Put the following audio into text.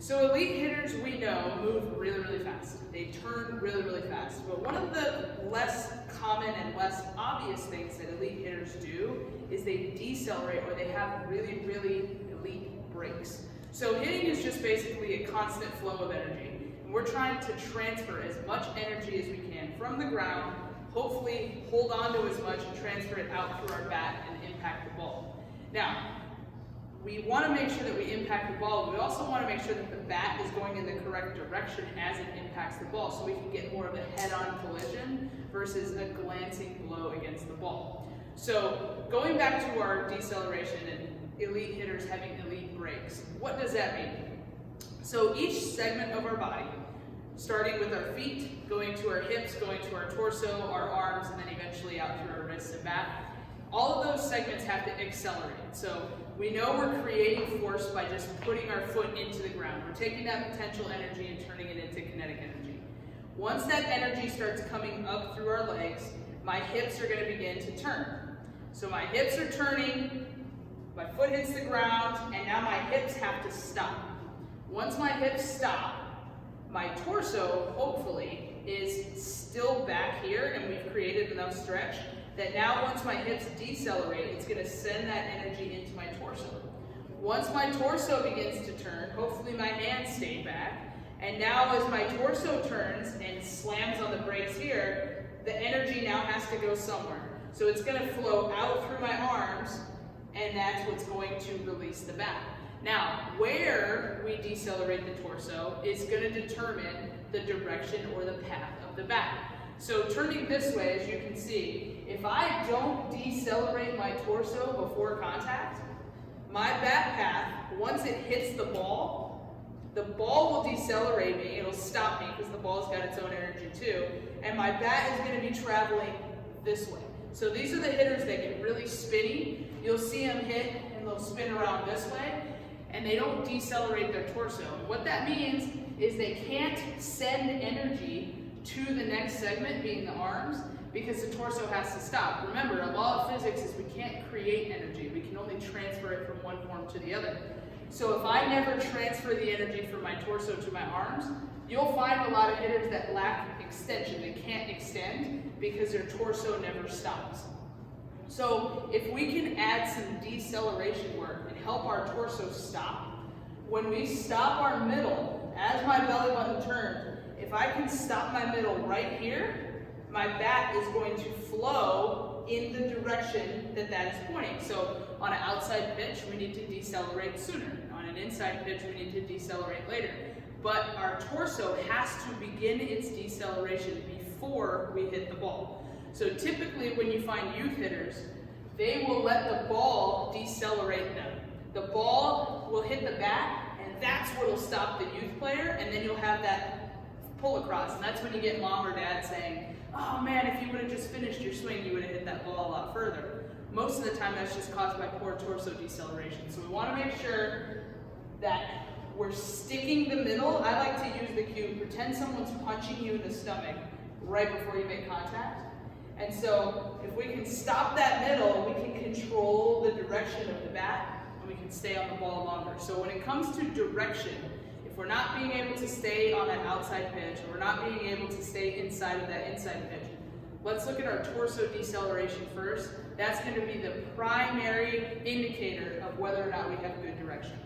So elite hitters, we know, move really, really fast. They turn really, really fast. But one of the less common and less obvious things that elite hitters do is they decelerate, or they have really, really elite brakes. So hitting is just basically a constant flow of energy. And we're trying to transfer as much energy as we can from the ground, hopefully hold on to as much and transfer it out through our bat and impact the ball. Now, we want to make sure that we impact the ball, but we also want to make sure that the bat is going in the correct direction as it impacts the ball, so we can get more of a head-on collision versus a glancing blow against the ball. So going back to our deceleration and elite hitters having elite brakes, what does that mean? So each segment of our body, starting with our feet, going to our hips, going to our torso, our arms, and then eventually out through our wrists and back, all of those segments have to accelerate. So we know we're creating force by just putting our foot into the ground. We're taking that potential energy and turning it into kinetic energy. Once that energy starts coming up through our legs, my hips are going to begin to turn. So my hips are turning, my foot hits the ground, and now my hips have to stop. Once my hips stop, my torso, hopefully, is still back here, and we've created enough stretch that now once my hips decelerate, it's going to send that energy into my torso. Once my torso begins to turn, hopefully my hands stay back, and now as my torso turns and slams on the brakes here, the energy now has to go somewhere. So it's going to flow out through my arms, and that's what's going to release the bat. Now, where we decelerate the torso is going to determine the direction or the path of the bat. So turning this way, as you can see, if I don't decelerate my torso before contact, my bat path, once it hits the ball will decelerate me, it'll stop me because the ball's got its own energy too, and my bat is going to be traveling this way. So these are the hitters that get really spinny. You'll see them hit and they'll spin around this way, and they don't decelerate their torso. What that means is they can't send energy to the next segment, being the arms, because the torso has to stop. Remember, a law of physics is we can't create energy. We can only transfer it from one form to the other. So if I never transfer the energy from my torso to my arms, you'll find a lot of hitters that lack extension. They can't extend because their torso never stops. So if we can add some deceleration work and help our torso stop, when we stop our middle, as my belly button turns, if I can stop my middle right here, my bat is going to flow in the direction that that is pointing. So on an outside pitch, we need to decelerate sooner. On an inside pitch, we need to decelerate later. But our torso has to begin its deceleration before we hit the ball. So typically when you find youth hitters, they will let the ball decelerate them. The ball will hit the bat, and that's what will stop the youth player, and then you'll have that pull across, and that's when you get mom or dad saying, oh man, if you would have just finished your swing, you would have hit that ball a lot further. Most of the time that's just caused by poor torso deceleration. So we want to make sure that we're sticking the middle. I like to use the cue, pretend someone's punching you in the stomach right before you make contact. And so if we can stop that middle, we can control the direction of the bat, and we can stay on the ball longer. So when it comes to direction, if we're not being able to stay on that outside pitch, or we're not being able to stay inside of that inside pitch, let's look at our torso deceleration first. That's going to be the primary indicator of whether or not we have good direction.